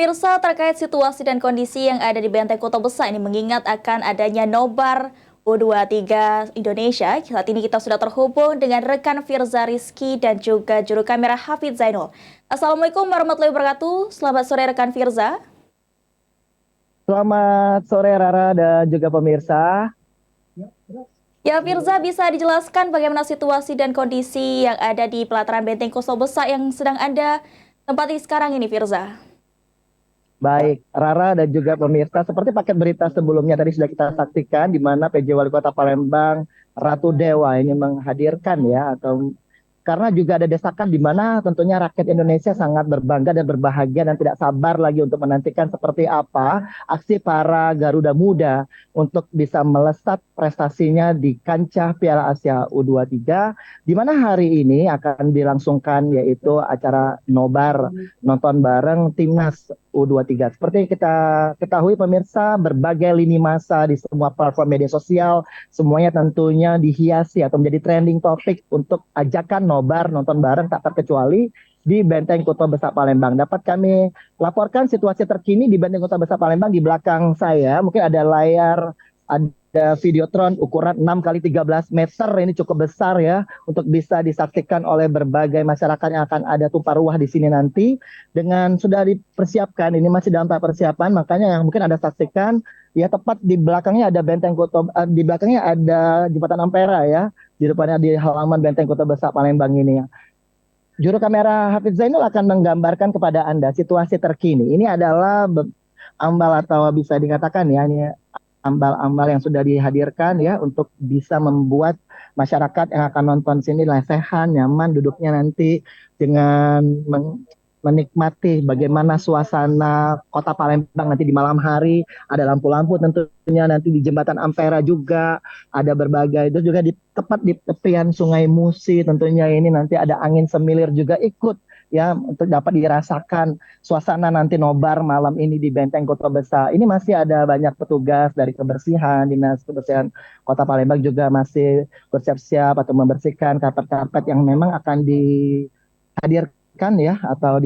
Pemirsa, terkait situasi dan kondisi yang ada di Benteng Kota Besar ini mengingat akan adanya nobar U23 Indonesia. Saat ini kita sudah terhubung dengan rekan Firza Rizky dan juga juru kamera Hafid Zainul. Assalamualaikum warahmatullahi wabarakatuh. Selamat sore rekan Firza. Selamat sore Rara dan juga pemirsa. Ya Firza, bisa dijelaskan bagaimana situasi dan kondisi yang ada di pelataran Benteng Kota Besar yang sedang Anda tempati sekarang ini Firza? Baik, Rara dan juga pemirsa, seperti paket berita sebelumnya tadi sudah kita saksikan di mana PJ Wali Kota Palembang Ratu Dewa ini menghadirkan ya atau karena juga ada desakan di mana tentunya rakyat Indonesia sangat berbangga dan berbahagia dan tidak sabar lagi untuk menantikan seperti apa aksi para Garuda Muda untuk bisa melesat prestasinya di kancah Piala Asia U23 di mana hari ini akan dilangsungkan yaitu acara nobar nonton bareng timnas U23. Seperti kita ketahui pemirsa, berbagai lini masa di semua platform media sosial semuanya tentunya dihiasi atau menjadi trending topik untuk ajakan nobar nonton bareng tak terkecuali di Benteng Kota Besar Palembang. Dapat kami laporkan situasi terkini di Benteng Kota Besar Palembang. Di belakang saya mungkin ada layar, ada videotron ukuran 6 kali 13 meter, ini cukup besar ya untuk bisa disaksikan oleh berbagai masyarakat yang akan ada tumpah ruah di sini nanti dengan sudah dipersiapkan. Ini masih dalam tahap persiapan, makanya yang mungkin Anda saksikan ya tepat di belakangnya ada Benteng Kota, di belakangnya ada Jembatan Ampera ya, di depannya di halaman Benteng Kota Besar Palembang ini ya. Juru kamera Hafiz Zainul akan menggambarkan kepada Anda situasi terkini. Ini adalah ambal atau bisa dikatakan ya, ini ambal-ambal yang sudah dihadirkan ya untuk bisa membuat masyarakat yang akan nonton sini lesehan, nyaman duduknya nanti dengan menikmati bagaimana suasana Kota Palembang nanti di malam hari. Ada lampu-lampu tentunya nanti di Jembatan Ampera juga ada berbagai, itu juga di tepat di tepian Sungai Musi tentunya ini nanti ada angin semilir juga ikut ya untuk dapat dirasakan suasana nanti nobar malam ini di Benteng Kota Besar. Ini masih ada banyak petugas dari kebersihan, Dinas Kebersihan Kota Palembang juga masih bersiap-siap atau membersihkan karpet-karpet yang memang akan dihadirkan ya atau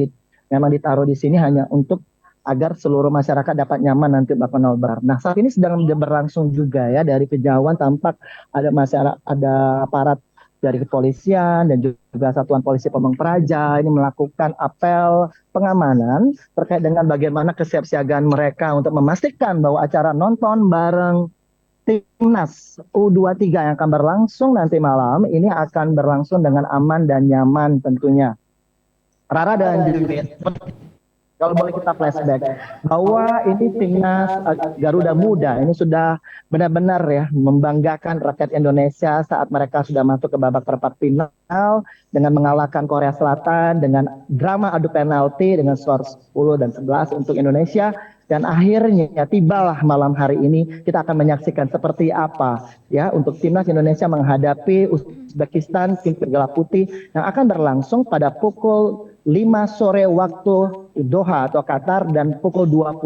memang ditaruh di sini hanya untuk agar seluruh masyarakat dapat nyaman nanti melakukan nobar. Nah, saat ini sedang berlangsung juga ya dari kejauhan tampak ada masyarakat, ada aparat dari kepolisian dan juga Satuan Polisi Pamong Praja ini melakukan apel pengamanan terkait dengan bagaimana kesiapsiagaan mereka untuk memastikan bahwa acara nonton bareng timnas U23 yang akan berlangsung nanti malam ini akan berlangsung dengan aman dan nyaman tentunya. Rara dan Judit, kalau boleh kita flashback bahwa ini timnas Garuda Muda ini sudah benar-benar ya membanggakan rakyat Indonesia saat mereka sudah masuk ke babak perempat final dengan mengalahkan Korea Selatan dengan drama adu penalti dengan skor 10 dan 11 untuk Indonesia. Dan akhirnya tibalah malam hari ini kita akan menyaksikan seperti apa ya untuk timnas Indonesia menghadapi Uzbekistan tim bergala putih yang akan berlangsung pada pukul 5 sore waktu Doha atau Qatar dan pukul 21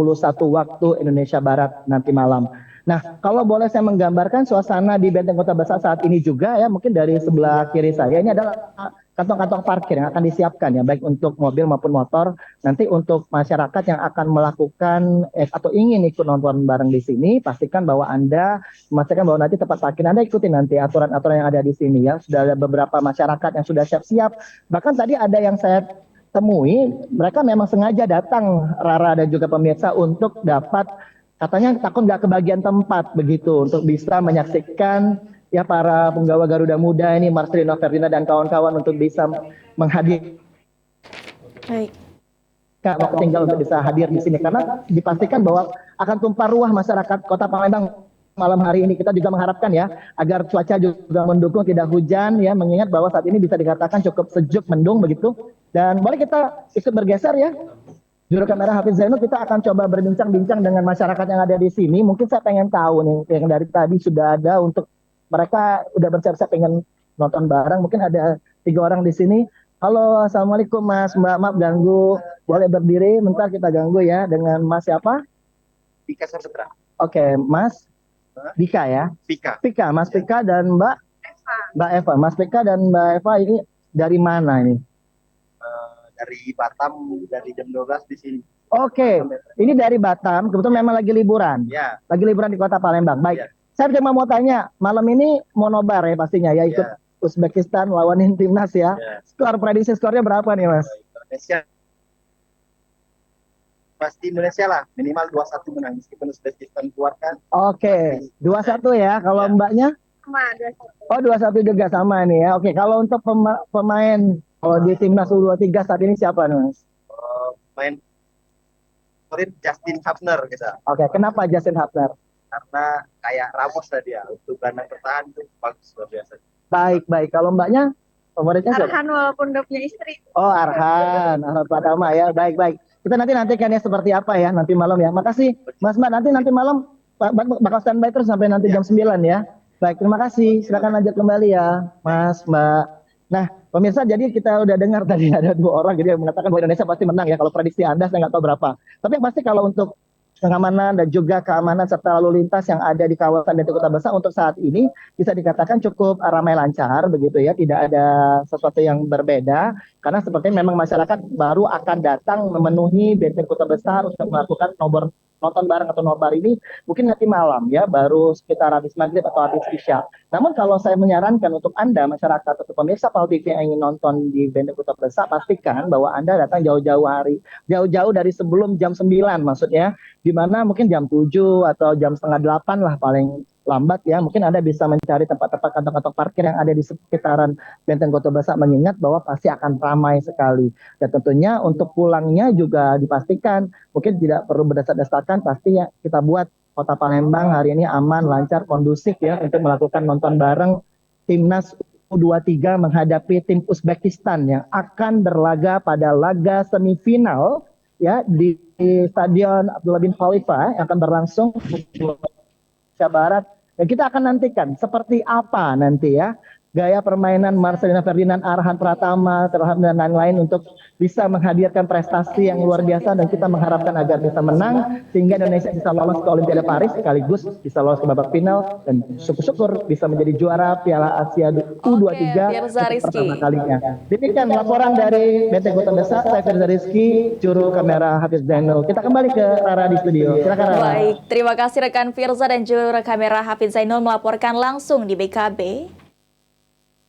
waktu Indonesia Barat nanti malam. Nah, kalau boleh saya menggambarkan suasana di Benteng Kota Besar saat ini juga ya, mungkin dari sebelah kiri saya ini adalah kantong-kantong parkir yang akan disiapkan ya, baik untuk mobil maupun motor. Nanti untuk masyarakat yang akan melakukan atau ingin ikut nonton bareng di sini, pastikan bahwa Anda memastikan bahwa nanti tempat parkir Anda ikuti nanti aturan-aturan yang ada di sini ya. Sudah ada beberapa masyarakat yang sudah siap-siap. Bahkan tadi ada yang saya temui, mereka memang sengaja datang Rara dan juga pemirsa untuk dapat katanya takut nggak kebagian tempat begitu untuk bisa menyaksikan ya para penggawa Garuda Muda ini Marcelino Ferdinand dan kawan-kawan untuk bisa menghadirkan Baik. waktu tinggal untuk bisa hadir di sini karena dipastikan bahwa akan tumpah ruah masyarakat Kota Palembang malam hari ini. Kita juga mengharapkan ya agar cuaca juga mendukung, tidak hujan ya, mengingat bahwa saat ini bisa dikatakan cukup sejuk mendung begitu. Dan boleh kita ikut bergeser ya. Juru kamera Hafiz Zainul, kita akan coba berbincang-bincang dengan masyarakat yang ada di sini. Mungkin saya pengen tahu nih, yang dari tadi sudah ada untuk mereka udah bersiap-siap pengen nonton bareng. Mungkin ada 3 orang di sini. Halo, assalamualaikum Mas, Mbak, maaf ganggu. Boleh berdiri, bentar kita ganggu ya dengan Mas siapa? Dika Saputra. Oke, Mas Dika ya. Pika, Mas Pika dan Mbak Eva. Mas Pika dan Mbak Eva ini dari mana ini? dari Batam dari jam 12 di sini. Oke, ini dari Batam, kebetulan memang lagi liburan. Ya, Lagi liburan di kota Palembang. Baik, ya, saya cuma mau tanya, malam ini mau nobar ya pastinya ya, ikut ya, Uzbekistan lawanin timnas ya. ya. Skor prediksi skornya berapa nih Mas? Indonesia pasti Indonesia lah minimal 2-1 menang meskipun Uzbekistan keluar kan. Oke, 2-1 ya. Kalau Ya. Mbaknya? Sama 21. Oh, 2-1 juga sama nih ya. Oke, kalau untuk pemain kalau di timnas U23 saat ini siapa nih Mas? Main favorit Justin Hubner gitu. Oke, kenapa Justin Hubner? Karena kayak Ramos tadi ya untuk gelandang bertahan itu bagus luar biasa. Baik, baik. Kalau Mbaknya favoritnya siapa? Arhan walaupun udah punya istri. Oh, Arhan Pratama ya. Baik, baik. Kita nantikan ya seperti apa ya nanti malam ya. Makasih Mas Mbak. Nanti malam bakal standby terus sampai nanti jam 9 ya. Baik, terima kasih. Silakan lanjut kembali ya, Mas Mbak. Nah, pemirsa, jadi kita udah dengar tadi ada 2 orang gitu yang mengatakan bahwa Indonesia pasti menang ya. Kalau prediksi Anda saya nggak tahu berapa. Tapi yang pasti kalau untuk pengamanan dan juga keamanan serta lalu lintas yang ada di kawasan Benteng Kota Besar untuk saat ini bisa dikatakan cukup ramai lancar begitu ya, tidak ada sesuatu yang berbeda karena sepertinya memang masyarakat baru akan datang memenuhi Benteng Kota Besar untuk melakukan nonton bareng atau nobar ini mungkin nanti malam ya, baru sekitar habis maghrib atau habis isya. Namun kalau saya menyarankan untuk Anda masyarakat atau pemirsa PAL TV yang ingin nonton di Benteng Kota Besar, pastikan bahwa Anda datang jauh-jauh dari sebelum jam 9 maksudnya, di mana mungkin jam 7 atau jam setengah 8 lah paling lambat ya. Mungkin Anda bisa mencari tempat-tempat kantong-kantong parkir yang ada di sekitaran Benteng Kota Besar, mengingat bahwa pasti akan ramai sekali. Dan tentunya untuk pulangnya juga dipastikan mungkin tidak perlu berdesak-desakan, pasti ya kita buat Kota Palembang hari ini aman, lancar, kondusif ya untuk melakukan nonton bareng timnas U23 menghadapi tim Uzbekistan yang akan berlaga pada laga semifinal ya di Stadion Abdullah bin Khalifa yang akan berlangsung di Indonesia Barat. Dan kita akan nantikan seperti apa nanti ya gaya permainan Marcelino Ferdinand, Arhan Pratama, dan lain-lain untuk bisa menghadirkan prestasi yang luar biasa, dan kita mengharapkan agar bisa menang sehingga Indonesia bisa lolos ke Olimpiade Paris sekaligus bisa lolos ke babak final dan syukur-syukur bisa menjadi juara Piala Asia U23 Firza untuk Rizky. pertama kalinya. Demikian laporan dari Benteng Kota Besar, saya Firza Rizky, juru kamera Hafiz Zainul. Kita kembali ke Rara di studio. Silakan Rara. Baik, terima kasih rekan Firza dan juru kamera Hafiz Zainul melaporkan langsung di BKB.